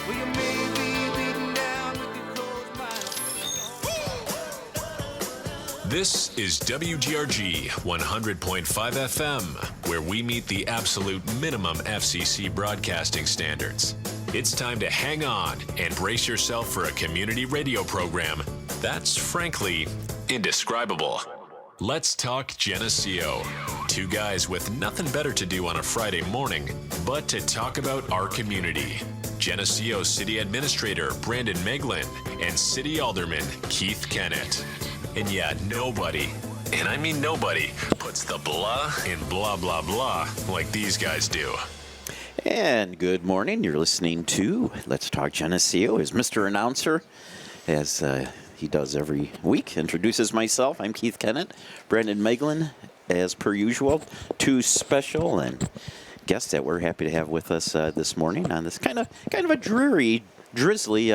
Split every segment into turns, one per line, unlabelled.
Well, you may be beaten down with your closed mind.
This is WGRG 100.5 FM, where we meet the absolute minimum FCC broadcasting standards. It's time to hang on and brace yourself for a community radio program that's frankly indescribable. Let's talk Geneseo. Two guys with nothing better to do on a Friday morning but to talk about our community. Geneseo City Administrator Brandon Meglin and City Alderman Keith Kennett. And yeah, nobody, and I mean nobody, puts the blah in blah blah blah like these guys do.
And good morning. You're listening to Let's Talk Geneseo. As Mr. Announcer, as he does every week, introduces myself. I'm Keith Kennett. Brandon Meglin, as per usual. Two special and guests that we're happy to have with us this morning on this kind of a dreary, drizzly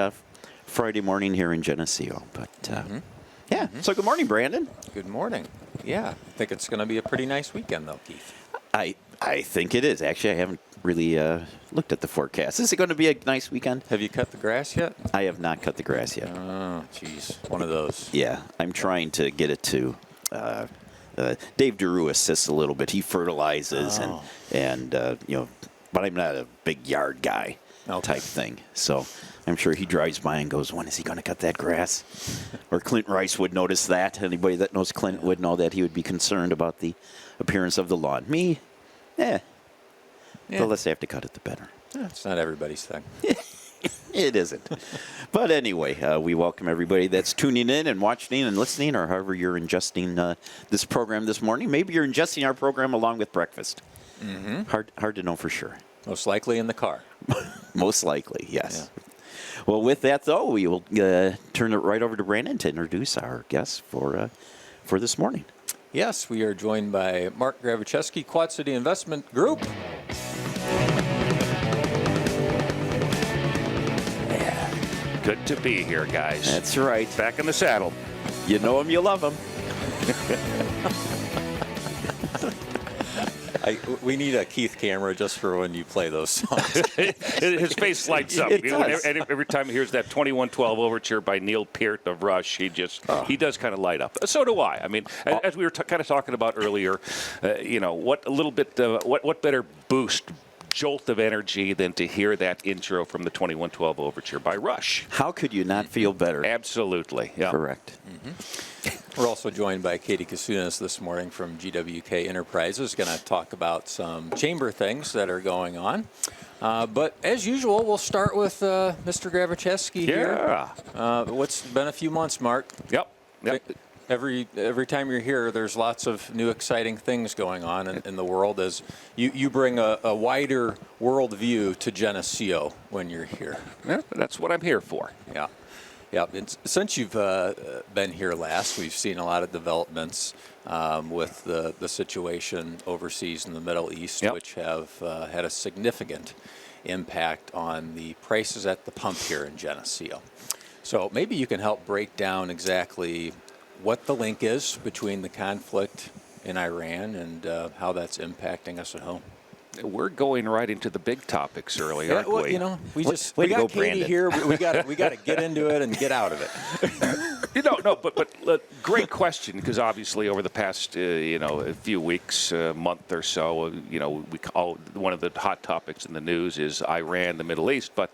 Friday morning here in Geneseo. But yeah, so good morning, Brandon.
Good morning. Yeah, I think it's going to be a pretty nice weekend, though, Keith.
I think it is. Actually, I haven't really looked at the forecast. Is it going to be a nice weekend?
Have you cut the grass yet?
I have not cut the grass yet.
Oh, jeez. One of those.
Yeah, I'm trying to get it to. Dave DeRue assists a little bit. He fertilizes and but I'm not a big yard guy type thing. So I'm sure he drives by and goes, when is he going to cut that grass? Or Clint Rice would notice that. Anybody that knows Clint would know that he would be concerned about the appearance of the lawn. Me, the less I have to cut it, the better.
It's not everybody's thing.
It isn't. But anyway, we welcome everybody that's tuning in and watching and listening, or however you're ingesting this program this morning. Maybe you're ingesting our program along with breakfast. Mm-hmm. Hard to know for sure.
Most likely in the car.
Most likely, yes.
Yeah.
Well, with that, though, we will turn it right over to Brandon to introduce our guests for this morning.
Yes, we are joined by Mark Gravicheski, Quad City Investment Group.
Good to be here, guys.
That's right.
Back in the saddle.
You know him, you love him.
We need a Keith camera just for when you play those songs.
His face lights up.
It does.
Every time he hears that 2112 overture by Neil Peart of Rush, he does kind of light up. So do I. I mean, as we were kind of talking about earlier, what better boost, jolt of energy than to hear that intro from the 2112 overture by Rush.
How could you not feel better?
Absolutely. Yeah.
Correct.
Mm-hmm. We're also joined by Katie Kasunas this morning from GWK Enterprises, going to talk about some chamber things that are going on. But as usual, we'll start with Mr. Gravicheski here. What's been a few months, Mark?
Yep.
Every time you're here, there's lots of new exciting things going on in the world as you bring a wider world view to Geneseo when you're here.
Yeah, that's what I'm here for.
Yeah. Since you've been here last, we've seen a lot of developments with the situation overseas in the Middle East, which have had a significant impact on the prices at the pump here in Geneseo. So maybe you can help break down exactly what the link is between the conflict in Iran and how that's impacting us at home.
We're going right into the big topics early, aren't we?
You know, we got Katie here. We got to get into it and get out of it.
But great question, because obviously over the past a few weeks, month or so, we call one of the hot topics in the news is Iran, the Middle East. But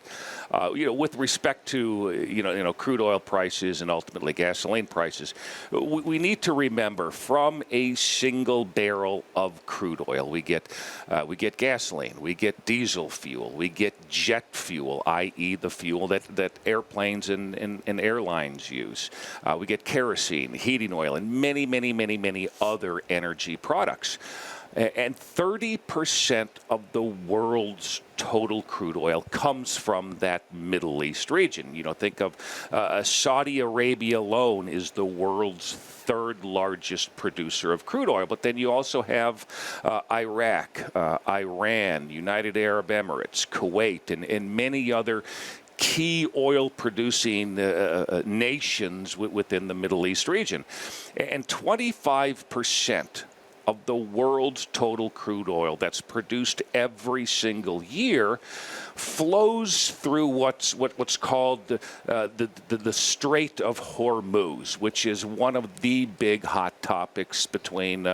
with respect to crude oil prices and ultimately gasoline prices, we need to remember from a single barrel of crude oil we get gasoline, we get diesel fuel, we get jet fuel, i.e. the fuel that airplanes and airlines use. We get kerosene, heating oil, and many, many, many, many other energy products. And 30% of the world's total crude oil comes from that Middle East region. Think of Saudi Arabia alone is the world's third largest producer of crude oil. But then you also have Iraq, Iran, United Arab Emirates, Kuwait, and many other key oil-producing nations within the Middle East region. And 25% of the world's total crude oil that's produced every single year flows through what's called the Strait of Hormuz, which is one of the big hot topics between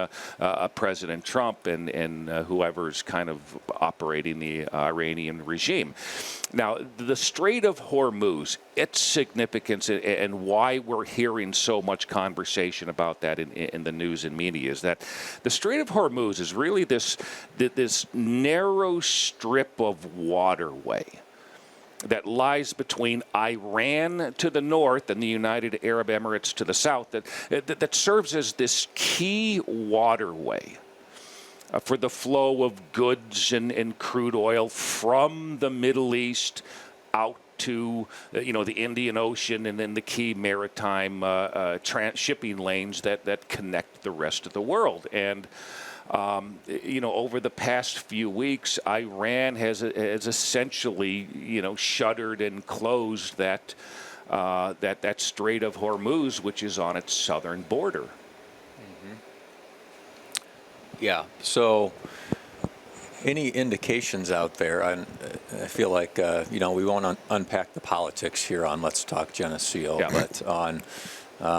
President Trump and whoever's kind of operating the Iranian regime. Now, the Strait of Hormuz, its significance and why we're hearing so much conversation about that in the news and media is that the Strait of Hormuz is really this narrow strip of waterway that lies between Iran to the north and the United Arab Emirates to the south that serves as this key waterway for the flow of goods and crude oil from the Middle East out to the Indian Ocean and then the key maritime shipping lanes that connect the rest of the world. And over the past few weeks, Iran has essentially shuttered and closed that Strait of Hormuz, which is on its southern border.
Mm-hmm. Yeah. So, any indications out there? I feel like we won't unpack the politics here on Let's Talk Geneseo,
yeah.
But on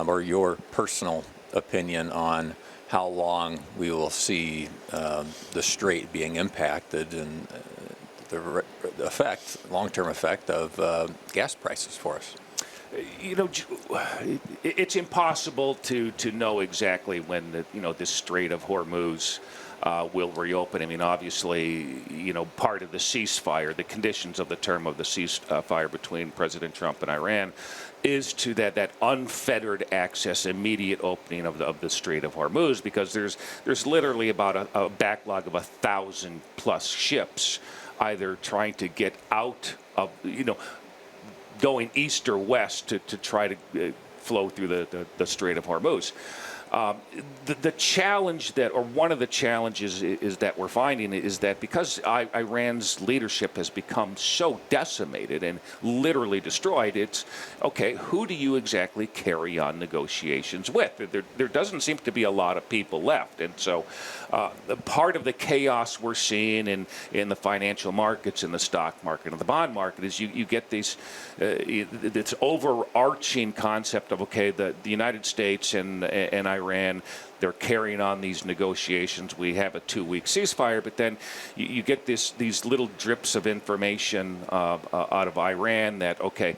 or your personal opinion on how long we will see the strait being impacted and the long-term effect of gas prices for us.
It's impossible to know exactly when this Strait of Hormuz will reopen. I mean, obviously, part of the ceasefire, the conditions of the term of the ceasefire between President Trump and Iran is to that unfettered access, immediate opening of the Strait of Hormuz, because there's literally about a backlog of 1,000 plus ships either trying to get out of, going east or west to try to flow through the Strait of Hormuz. The challenge one of the challenges is that we're finding is that because Iran's leadership has become so decimated and literally destroyed, it's okay, who do you exactly carry on negotiations with? There doesn't seem to be a lot of people left. And so part of the chaos we're seeing in the financial markets, in the stock market, and the bond market is you get this overarching concept of, okay, the United States and Iran, they're carrying on these negotiations. We have a 2-week ceasefire, but then you get these little drips of information out of Iran that, okay,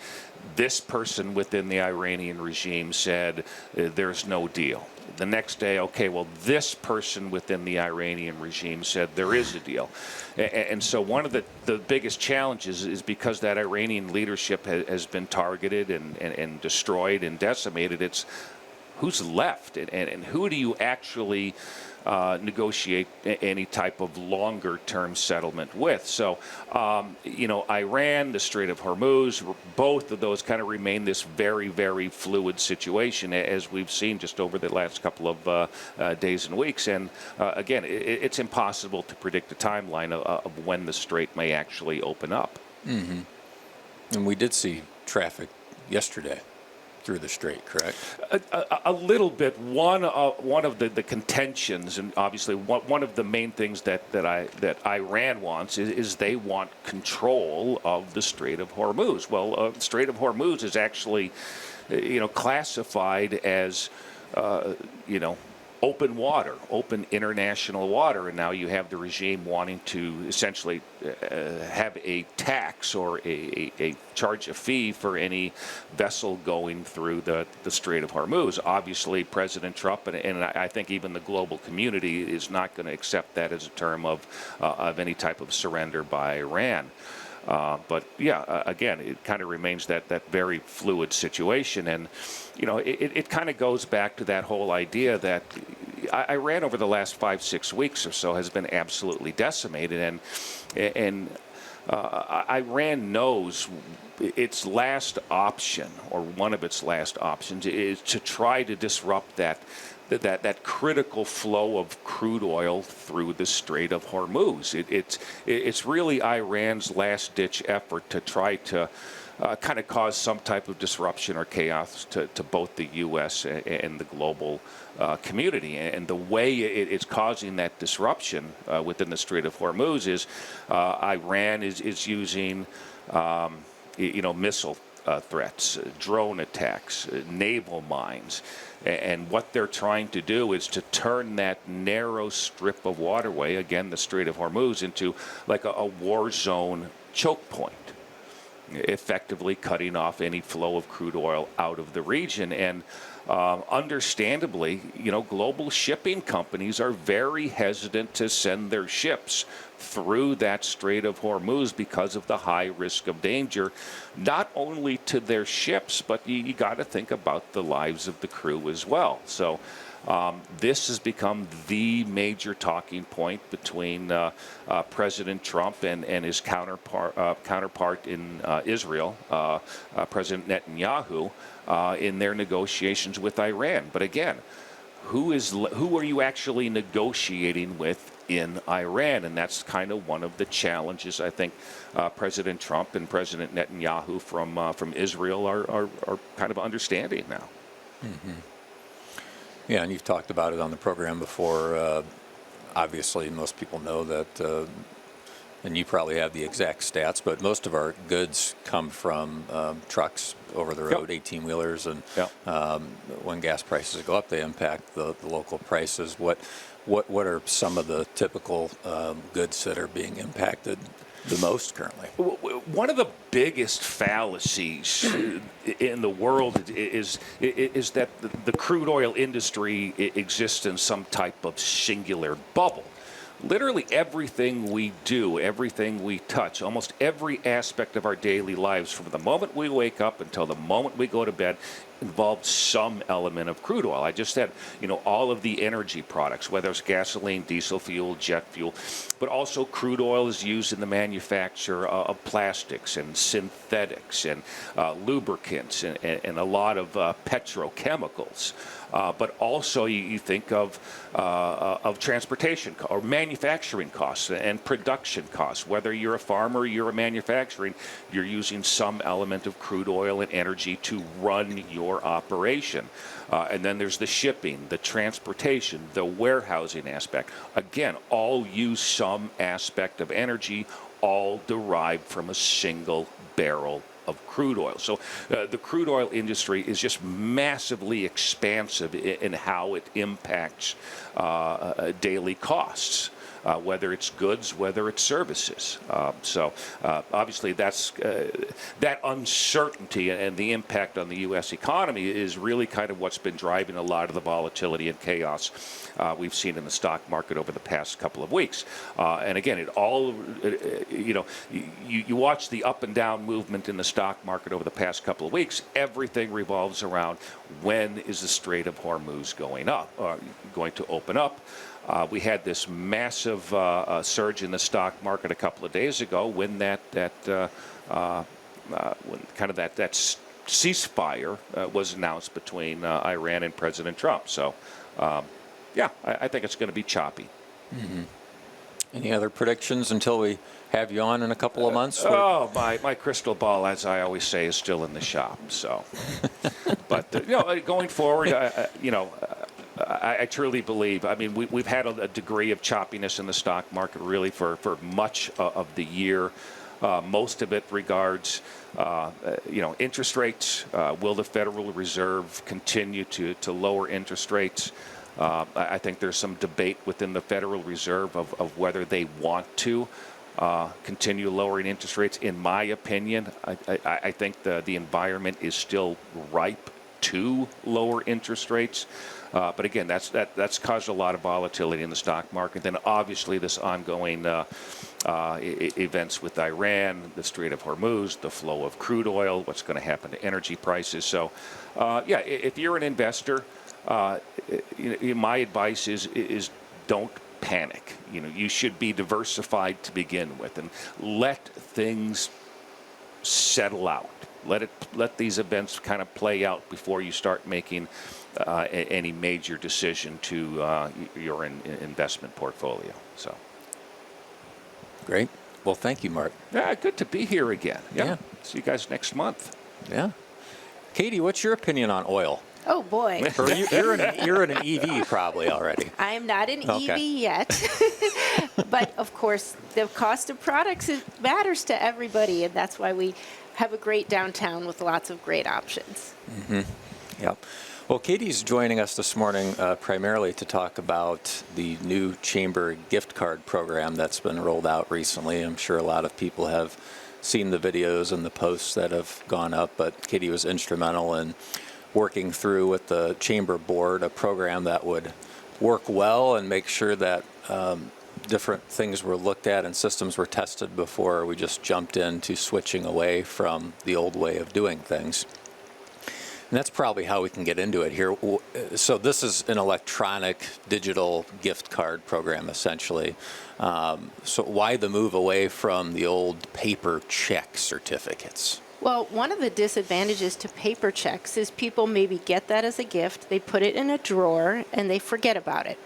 this person within the Iranian regime said there's no deal. The next day, okay, well, this person within the Iranian regime said there is a deal. And so one of the biggest challenges is because that Iranian leadership has been targeted and destroyed and decimated, it's who's left and who do you actually negotiate any type of longer-term settlement with. So, Iran, the Strait of Hormuz, both of those kind of remain this very, very fluid situation, as we've seen just over the last couple of days and weeks. And again, it's impossible to predict the timeline of when the strait may actually open up.
Mm-hmm. And we did see traffic yesterday through the strait, correct?
A little bit. One of the contentions, and obviously one of the main things that Iran wants is they want control of the Strait of Hormuz. Well, the Strait of Hormuz is actually, classified as, open water, open international water, and now you have the regime wanting to essentially have a tax or a charge a fee for any vessel going through the Strait of Hormuz. Obviously, President Trump and I think even the global community is not going to accept that as a term of any type of surrender by Iran. But yeah, again, it kind of remains that very fluid situation, and it kind of goes back to that whole idea that Iran over the last 5-6 weeks or so has been absolutely decimated, and Iran knows its last option, or one of its last options, is to try to disrupt that critical flow of crude oil through the Strait of Hormuz. It's really Iran's last-ditch effort to try to kind of cause some type of disruption or chaos to both the U.S. and the global community. And the way it's causing that disruption within the Strait of Hormuz is Iran is using, missile threats, drone attacks, naval mines. And what they're trying to do is to turn that narrow strip of waterway, again, the Strait of Hormuz, into like a war zone choke point, effectively cutting off any flow of crude oil out of the region. And understandably, global shipping companies are very hesitant to send their ships through that Strait of Hormuz because of the high risk of danger, not only to their ships, but you got to think about the lives of the crew as well. So this has become the major talking point between President Trump and his counterpart in Israel, President Netanyahu, in their negotiations with Iran. But again, who are you actually negotiating with in Iran? And that's kind of one of the challenges I think President Trump and President Netanyahu from Israel are kind of understanding now.
Mm-hmm. Yeah, and you've talked about it on the program before. Obviously, most people know that, and you probably have the exact stats, but most of our goods come from trucks over the road, 18-wheelers, and when gas prices go up, they impact the local prices. What are some of the typical goods that are being impacted the most currently?
One of the biggest fallacies in the world is that the crude oil industry exists in some type of singular bubble. Literally everything we do, everything we touch, almost every aspect of our daily lives, from the moment we wake up until the moment we go to bed, involves some element of crude oil. I just said, all of the energy products, whether it's gasoline, diesel fuel, jet fuel, but also crude oil is used in the manufacture of plastics and synthetics and lubricants and a lot of petrochemicals. But also you think of transportation or manufacturing costs and production costs. Whether you're a farmer or you're a manufacturing, you're using some element of crude oil and energy to run your operation. And then there's the shipping, the transportation, the warehousing aspect. Again, all use some aspect of energy, all derived from a single barrel of crude oil. So the crude oil industry is just massively expansive in how it impacts daily costs. Whether it's goods, whether it's services. So obviously that's that uncertainty and the impact on the U.S. economy is really kind of what's been driving a lot of the volatility and chaos we've seen in the stock market over the past couple of weeks. And again, you watch the up and down movement in the stock market over the past couple of weeks. Everything revolves around when is the Strait of Hormuz going to open up. We had this massive surge in the stock market a couple of days ago when that ceasefire was announced between Iran and President Trump. So, I think it's going to be choppy.
Mm-hmm. Any other predictions until we have you on in a couple of months?
My crystal ball, as I always say, is still in the shop. So, but going forward, I truly believe. I mean, we've had a degree of choppiness in the stock market really for much of the year. Most of it regards, interest rates. Will the Federal Reserve continue to lower interest rates? I think there's some debate within the Federal Reserve of whether they want to continue lowering interest rates. In my opinion, I think the environment is still ripe to lower interest rates. But again, that's caused a lot of volatility in the stock market. Then obviously this ongoing events with Iran, the Strait of Hormuz, the flow of crude oil, what's going to happen to energy prices. So, if you're an investor, my advice is don't panic. You should be diversified to begin with and let things settle out. Let these events kind of play out before you start making any major decision to your investment portfolio. So,
great. Well, thank you, Mark.
Yeah, good to be here again.
Yeah.
See you guys next month.
Yeah. Katie, what's your opinion on oil?
Oh, boy.
Or you're in an EV probably already.
I am not an
Okay.
EV yet. But, of course, the cost of products matters to everybody, and that's why we have a great downtown with lots of great options.
Yeah. Well, Katie's joining us this morning primarily to talk about the new Chamber gift card program that's been rolled out recently. I'm sure a lot of people have seen the videos and the posts that have gone up, but Katie was instrumental in working through with the Chamber board a program that would work well and make sure that different things were looked at and systems were tested before we just jumped into switching away from the old way of doing things. And that's probably how we can get into it here. So this is an electronic digital gift card program, essentially. So why the move away from the old paper check certificates?
Well, one of the disadvantages to paper checks is people maybe get that as a gift, they put it in a drawer, and they forget about it.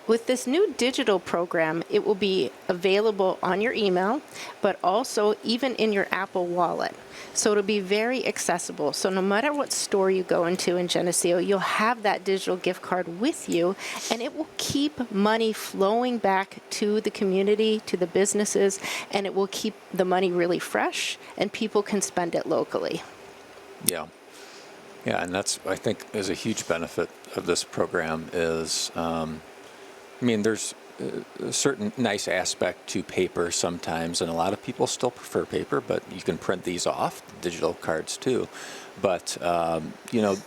With this new digital program, it will be available on your email, but also even in your Apple Wallet. So it'll be very accessible. So no matter what store you go into in Geneseo, you'll have that digital gift card with you, and it will keep money flowing back to the community, to the businesses, and it will keep the money really fresh, and people can spend it locally.
Yeah. Yeah, and that's, I think, is a huge benefit of this program is, there's a certain nice aspect to paper sometimes, and a lot of people still prefer paper, but you can print these off, digital cards too. But,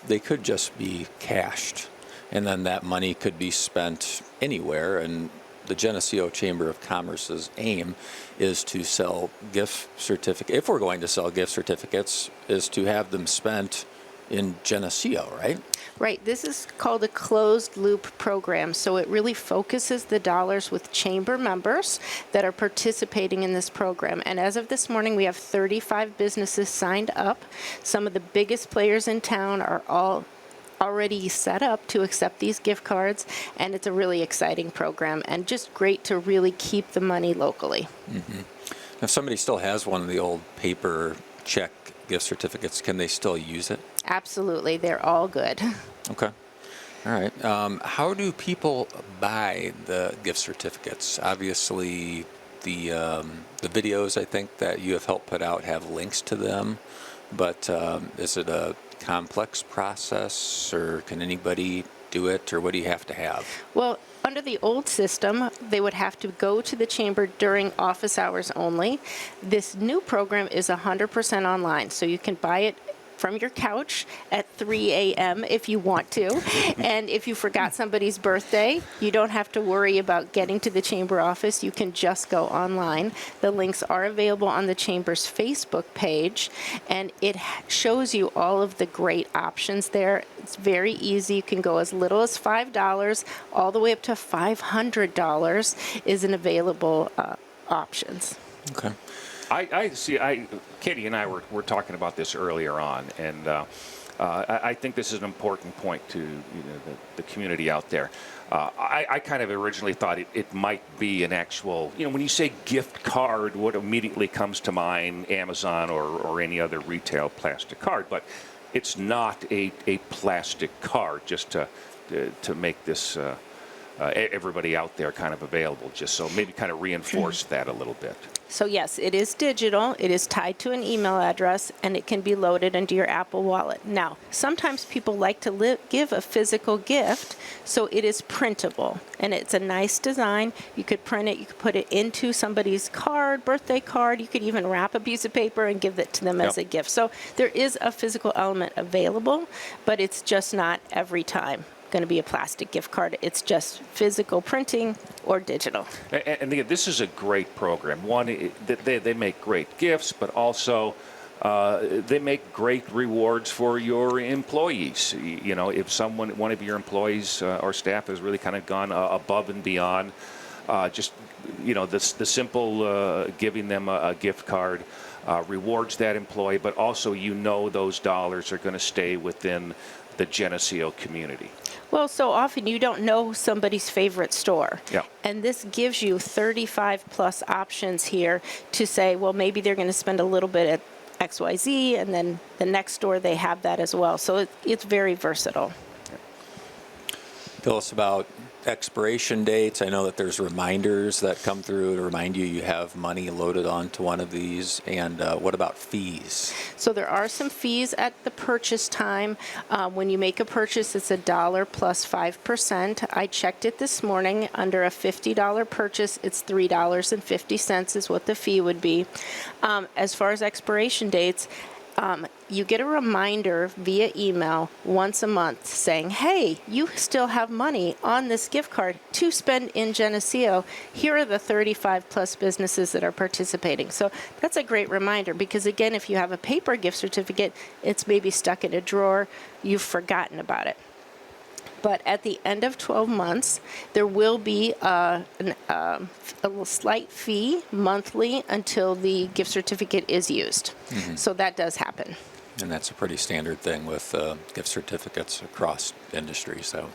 they could just be cashed, and then that money could be spent anywhere. And the Geneseo Chamber of Commerce's aim is to sell gift certificates. If we're going to sell gift certificates, is to have them spent in Geneseo, right?
Right. This is called a closed loop program. So it really focuses the dollars with chamber members that are participating in this program. And as of this morning, we have 35 businesses signed up. Some of the biggest players in town are all already set up to accept these gift cards. And it's a really exciting program and just great to really keep the money locally.
Mm-hmm. If somebody still has one of the old paper check gift certificates, can they still use it?
Absolutely. They're all good.
Okay. All right. How do people buy the gift certificates? Obviously, the videos I think that you have helped put out have links to them, but is it a complex process, or can anybody do it, or what do you have to have?
Well, under the old system, they would have to go to the chamber during office hours only. This new program is 100% online, so you can buy it from your couch at 3 a.m. if you want to. And if you forgot somebody's birthday, you don't have to worry about getting to the chamber office. You can just go online. The links are available on the chamber's Facebook page, and it shows you all of the great options there. It's very easy. You can go as little as $5 all the way up to $500 is an available options.
Okay.
I see. Katie and I were talking about this earlier on, and I think this is an important point to the community out there. I kind of originally thought it might be an actual, when you say gift card, what immediately comes to mind, Amazon or any other retail plastic card, but it's not a plastic card, just to make this everybody out there kind of available, just so maybe kind of reinforce that a little bit.
So yes, it is digital, it is tied to an email address, and it can be loaded into your Apple Wallet. Now, sometimes people like to give a physical gift, so it is printable, and it's a nice design. You could print it, you could put it into somebody's card, birthday card, you could even wrap a piece of paper and give it to them as a gift. So there is a physical element available, but it's just not every time going to be a plastic gift card. It's just physical printing or digital.
And again, this is a great program. One, they make great gifts, but also they make great rewards for your employees. If one of your employees or staff has really kind of gone above and beyond, the simple giving them a gift card rewards that employee, but also those dollars are going to stay within the Geneseo community?
Well, so often you don't know somebody's favorite store.
Yeah.
And this gives you 35 plus options here to say, well, maybe they're going to spend a little bit at XYZ, and then the next store they have that as well. So it's very versatile.
Tell us about expiration dates. I know that there's reminders that come through to remind you you have money loaded onto one of these. And what about fees?
So there are some fees at the purchase time. When you make a purchase, it's $1 plus 5%. I checked it this morning. Under a $50 purchase, it's $3.50 is what the fee would be. As far as expiration dates, you get a reminder via email once a month saying, hey, you still have money on this gift card to spend in Geneseo. Here are the 35 plus businesses that are participating. So that's a great reminder because, again, if you have a paper gift certificate, it's maybe stuck in a drawer, you've forgotten about it. But at the end of 12 months, there will be a little slight fee monthly until the gift certificate is used. So that does happen.
And that's a pretty standard thing with gift certificates across industries. So,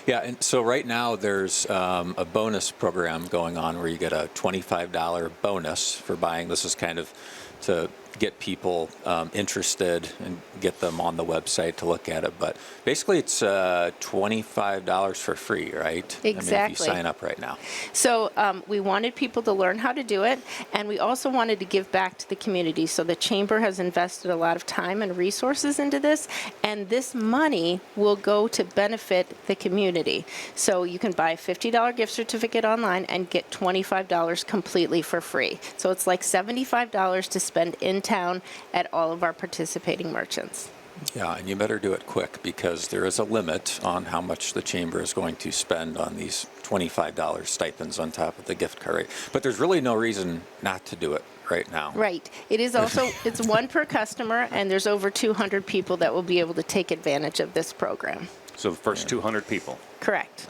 yeah. And so right now there's a bonus program going on where you get a $25 bonus for buying. This is kind of to get people interested and get them on the website to look at it. But basically it's $25 for free, right?
Exactly.
I mean, if you sign up right now.
So we wanted people to learn how to do it, and we also wanted to give back to the community. So the Chamber has invested a lot of time and resources into this, and this money will go to benefit the community. So you can buy a $50 gift certificate online and get $25 completely for free. So it's like $75 to spend in town at all of our participating merchants.
Yeah, and you better do it quick because there is a limit on how much the Chamber is going to spend on these $25 stipends on top of the gift card rate. But there's really no reason not to do it right now.
Right. It is also, it's one per customer, and there's over 200 people that will be able to take advantage of this program.
So the first 200 people.
Correct.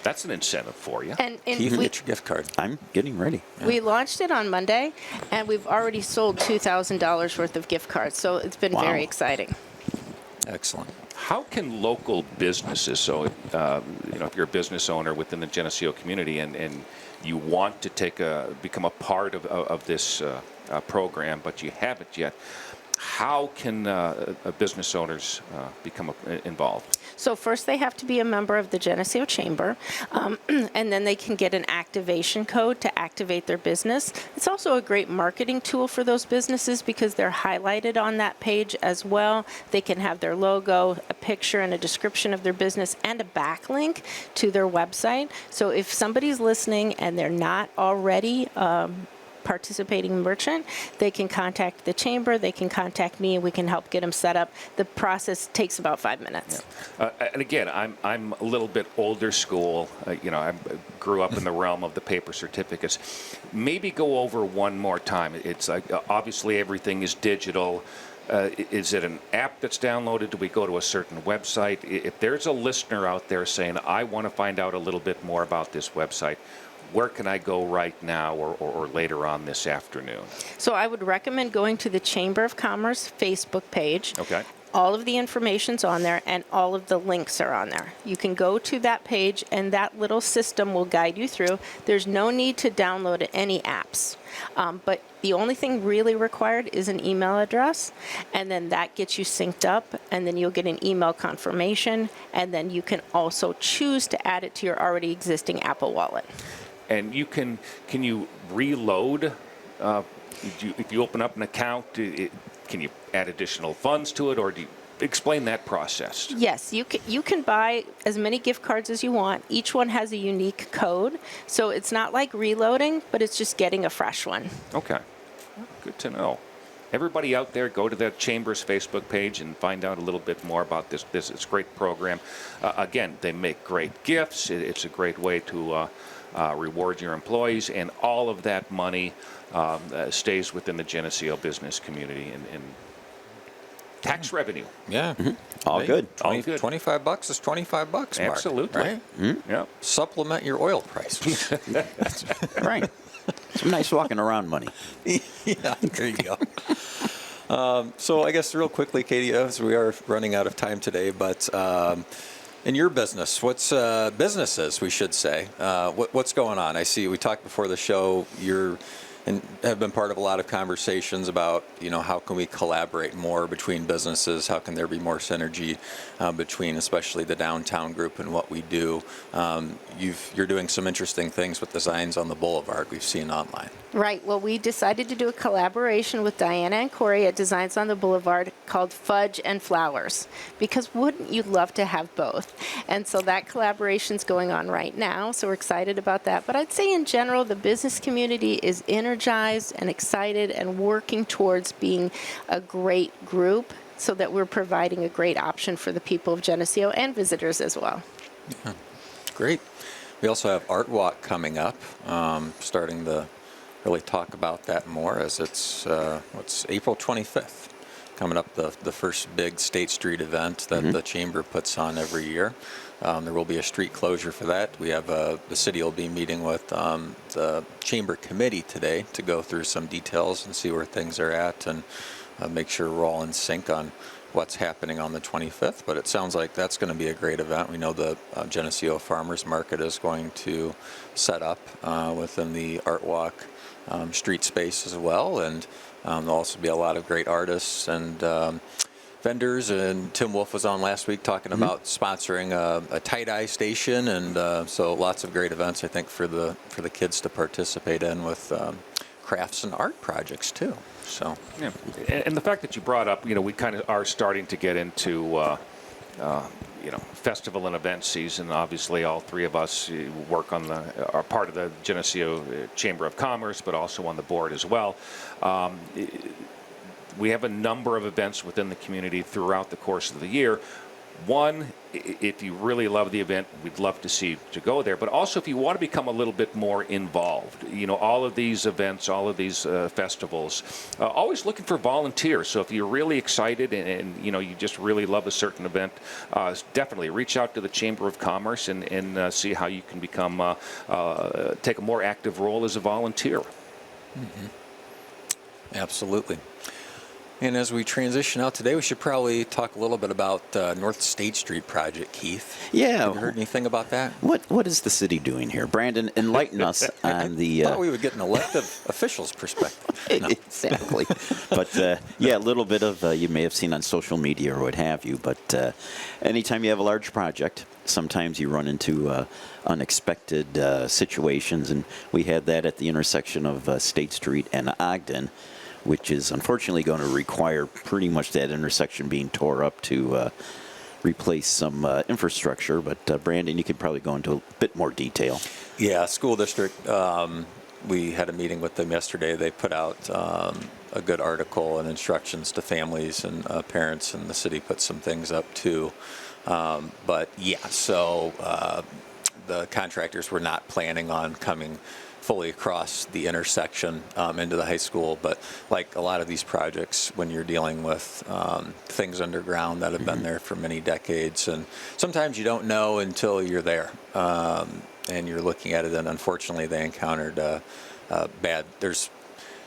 That's an incentive for you.
And
Keith, get your gift card.
I'm getting ready.
we launched it on Monday, and we've already sold $2,000 worth of gift cards, so it's been
Wow.
very exciting.
Excellent.
How can local businesses, so if you're a business owner within the Geneseo community and you want to become a part of this program, but you haven't yet, how can business owners become involved?
So first they have to be a member of the Geneseo Chamber, and then they can get an activation code to activate their business. It's also a great marketing tool for those businesses because they're highlighted on that page as well. They can have their logo, a picture, and a description of their business, and a backlink to their website. So if somebody's listening and they're not already participating merchant, they can contact the Chamber, they can contact me, and we can help get them set up. The process takes about 5 minutes.
And again, I'm a little bit older school. I grew up in the realm of the paper certificates. Maybe go over one more time. It's like obviously everything is digital. Is it an app that's downloaded? Do we go to a certain website? If there's a listener out there saying, I want to find out a little bit more about this website, where can I go right now or later on this afternoon?
So I would recommend going to the Chamber of Commerce Facebook page.
Okay.
All of the information's on there, and all of the links are on there. You can go to that page, and that little system will guide you through. There's no need to download any apps. But the only thing really required is an email address, and then that gets you synced up, and then you'll get an email confirmation, and then you can also choose to add it to your already existing Apple Wallet.
And can you reload? If you open up an account, can you add additional funds to it, or do you explain that process?
Yes, you can buy as many gift cards as you want. Each one has a unique code, so it's not like reloading, but it's just getting a fresh one.
Okay, good to know. Everybody out there, go to the Chamber's Facebook page and find out a little bit more about this. It's a great program. Again, they make great gifts. It's a great way to reward your employees, and all of that money stays within the Geneseo business community and tax revenue.
Yeah.
All good.
All good.
$25 is $25, Mark.
Absolutely.
Right?
Yeah.
Supplement your oil prices.
Right. Some nice walking around money.
Yeah, there you go. So I guess real quickly, Katie, as we are running out of time today, but in your business, what's businesses, we should say, what's going on? I see we talked before the show. You're and have been part of a lot of conversations about, how can we collaborate more between businesses? How can there be more synergy between, especially the downtown group and what we do? You're doing some interesting things with designs on the boulevard we've seen online.
Right. Well, we decided to do a collaboration with Diana and Corey at Designs on the Boulevard called Fudge and Flowers, because wouldn't you love to have both? And so that collaboration's going on right now, so we're excited about that. But I'd say in general, the business community is energized and excited and working towards being a great group so that we're providing a great option for the people of Geneseo and visitors as well.
Yeah. Great. We also have Art Walk coming up, starting to really talk about that more as it's April 25th, coming up, the first big State Street event that the Chamber puts on every year. There will be a street closure for that. We have the city will be meeting with the Chamber Committee today to go through some details and see where things are at and make sure we're all in sync on what's happening on the 25th. But it sounds like that's going to be a great event. We know the Geneseo Farmers Market is going to set up within the Art Walk street space as well, and there'll also be a lot of great artists and vendors. And Tim Wolf was on last week talking about sponsoring a tie-dye station, and so lots of great events, I think, for the kids to participate in with crafts and art projects too. So
yeah, and the fact that you brought up, we kind of are starting to get into festival and event season. Obviously, all three of us are part of the Geneseo Chamber of Commerce, but also on the board as well. We have a number of events within the community throughout the course of the year. One, if you really love the event, we'd love to see you to go there. But also, if you want to become a little bit more involved, all of these events, all of these festivals, always looking for volunteers. So if you're really excited and you just really love a certain event, definitely reach out to the Chamber of Commerce and see how you can become take a more active role as a volunteer.
Mm-hmm. Absolutely. And as we transition out today, we should probably talk a little bit about North State Street project, Keith.
Yeah.
Have you heard anything about that?
What is the city doing here? Brandon, enlighten us on the...
I thought we would get an elected official's perspective. No.
Exactly. But, a little bit of, you may have seen on social media or what have you, but anytime you have a large project, sometimes you run into unexpected situations, and we had that at the intersection of State Street and Ogden, which is unfortunately going to require pretty much that intersection being tore up to replace some infrastructure. But Brandon, you could probably go into a bit more detail.
Yeah, school district, we had a meeting with them yesterday. They put out a good article and instructions to families and parents, and the city put some things up too. But the contractors were not planning on coming fully across the intersection into the high school, but like a lot of these projects, when you're dealing with things underground that have been there for many decades, and sometimes you don't know until you're there and you're looking at it, and unfortunately they encountered there's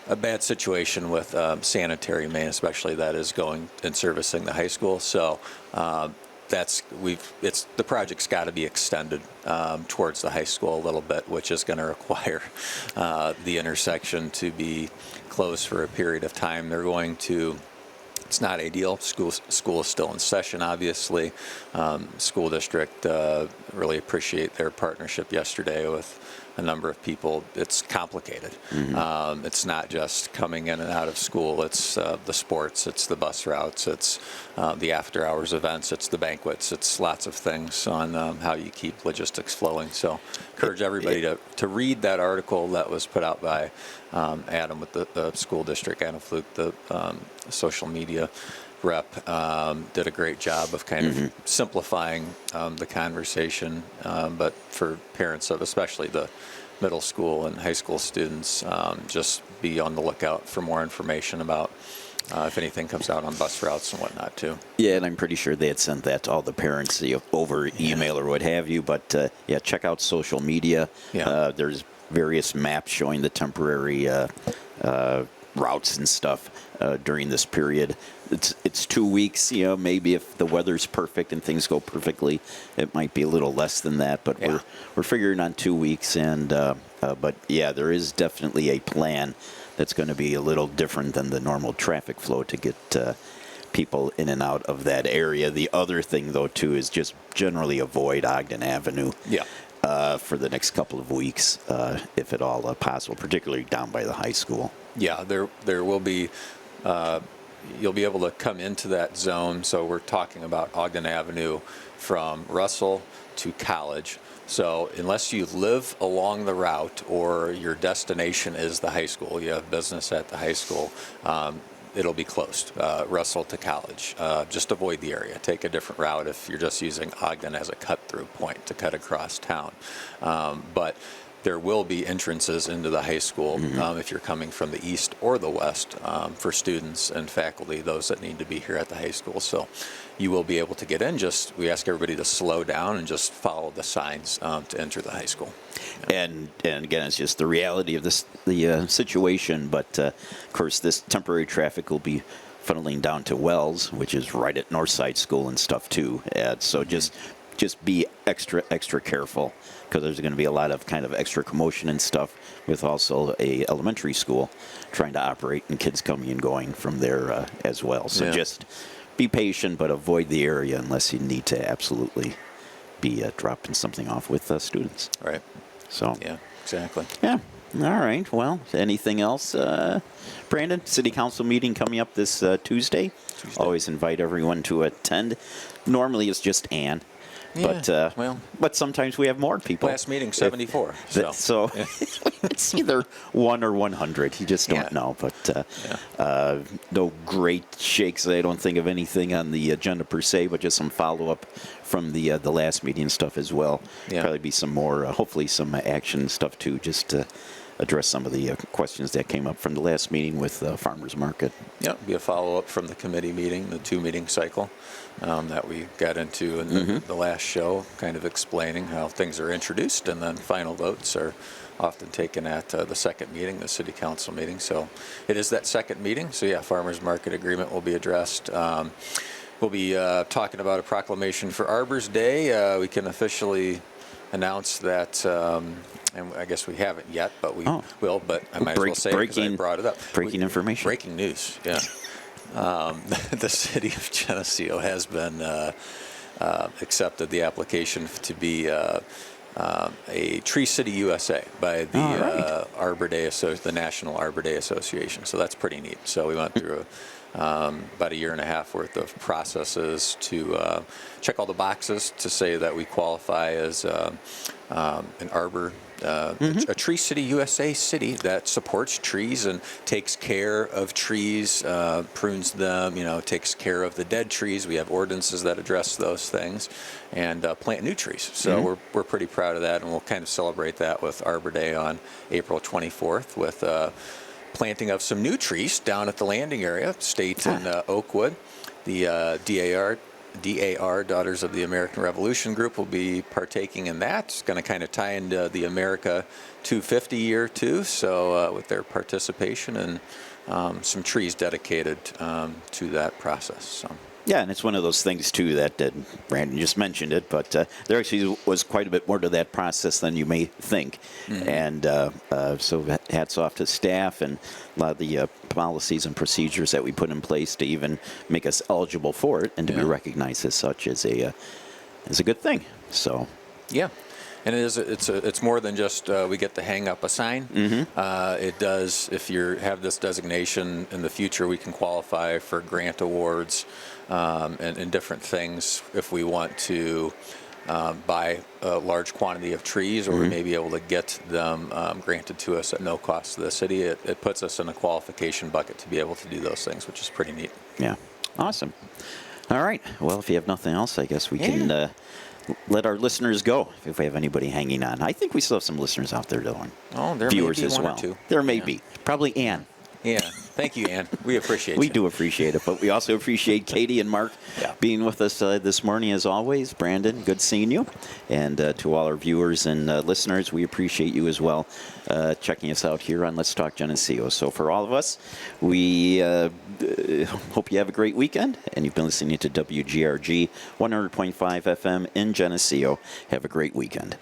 a bad situation with sanitary main, especially that is going and servicing the high school. So the project's got to be extended towards the high school a little bit, which is going to require the intersection to be closed for a period of time. They're going to. It's not ideal. School is still in session, obviously. School district really appreciate their partnership yesterday with a number of people. It's complicated. It's not just coming in and out of school. It's the sports. It's the bus routes. It's the after-hours events. It's the banquets. It's lots of things on how you keep logistics flowing. So encourage everybody to read that article that was put out by Adam with the school district. Adam Fluke, the social media rep, did a great job of kind of simplifying the conversation, but for parents of especially the middle school and high school students, just be on the lookout for more information about if anything comes out on bus routes and whatnot too.
Yeah, and I'm pretty sure they had sent that to all the parents over email or what have you, but check out social media. There's various maps showing the temporary routes and stuff during this period. It's 2 weeks, maybe if the weather's perfect and things go perfectly, it might be a little less than that, but we're figuring on 2 weeks, and but yeah, there is definitely a plan that's going to be a little different than the normal traffic flow to get people in and out of that area. The other thing, though, too, is just generally avoid Ogden Avenue.
Yeah.
For the next couple of weeks, if at all possible, particularly down by the high school.
Yeah, there will be, you'll be able to come into that zone. So we're talking about Ogden Avenue from Russell to College. So unless you live along the route or your destination is the high school, you have business at the high school, it'll be closed, Russell to College. Just avoid the area. Take a different route if you're just using Ogden as a cut-through point to cut across town. But there will be entrances into the high school if you're coming from the east or the west for students and faculty, those that need to be here at the high school. So you will be able to get in. Just we ask everybody to slow down and just follow the signs to enter the high school.
And again, it's just the reality of the situation. But of course, this temporary traffic will be funneling down to Wells, which is right at Northside School and stuff too. And so just be extra careful, because there's going to be a lot of kind of extra commotion and stuff with also a elementary school trying to operate and kids coming and going from there as well. So just be patient, but avoid the area unless you need to absolutely be dropping something off with students.
Right.
So
Yeah, exactly.
yeah. All right. Well, anything else, Brandon? City Council meeting coming up this Tuesday. Always invite everyone to attend. Normally it's just Ann.
Yeah,
But sometimes we have more people.
Last meeting, 74.
So it's either 1 or 100. You just don't know. But no great shakes. I don't think of anything on the agenda per se, but just some follow-up from the last meeting stuff as well.
Yeah.
Probably be some more, hopefully some action stuff too, just to address some of the questions that came up from the last meeting with Farmers Market.
Yeah, be a follow-up from the committee meeting, the 2-meeting cycle that we got into in the last show, kind of explaining how things are introduced, and then final votes are often taken at the second meeting, the city council meeting. So it is that second meeting. So yeah, Farmers Market agreement will be addressed. We'll be talking about a proclamation for Arbors Day. We can officially announce that, and I guess we haven't yet, but we will, but I might as well say it because I brought it up.
Breaking information.
Breaking news, yeah. The city of Geneseo has been accepted the application to be a Tree City USA by the Arbor Day the National Arbor Day Association. So that's pretty neat. So we went through about a year and a half worth of processes to check all the boxes to say that we qualify as an arbor. A Tree City USA city that supports trees and takes care of trees, prunes them, takes care of the dead trees. We have ordinances that address those things, and plant new trees. So we're pretty proud of that, and we'll kind of celebrate that with Arbor Day on April 24th with planting of some new trees down at the landing area, State in Oakwood. The DAR, Daughters of the American Revolution group, will be partaking in that. It's going to kind of tie into the America 250 year too, so with their participation and some trees dedicated to that process. So.
Yeah, and it's one of those things, too, that Brandon just mentioned it, but there actually was quite a bit more to that process than you may think. And so hats off to staff and a lot of the policies and procedures that we put in place to even make us eligible for it and to be recognized as such is a good thing. So
yeah. And it's more than just we get to hang up a sign. It does, if you have this designation in the future, we can qualify for grant awards and different things if we want to buy a large quantity of trees, or we may be able to get them granted to us at no cost to the city. It puts us in a qualification bucket to be able to do those things, which is pretty neat.
Yeah, awesome. All right. Well, if you have nothing else, I guess we can let our listeners go if we have anybody hanging on. I think we still have some listeners out there, though.
Oh, there
viewers
may be
as
one
well.
or two.
There may be. Probably Ann.
Yeah. Thank you, Ann. We appreciate
We
you.
do appreciate it, but we also appreciate Katie and Mark
Yeah.
being with us this morning as always. Brandon, good seeing you. And to all our viewers and listeners, we appreciate you as well checking us out here on Let's Talk Geneseo. So for all of us, we hope you have a great weekend. And you've been listening to WGRG 100.5 FM in Geneseo. Have a great weekend.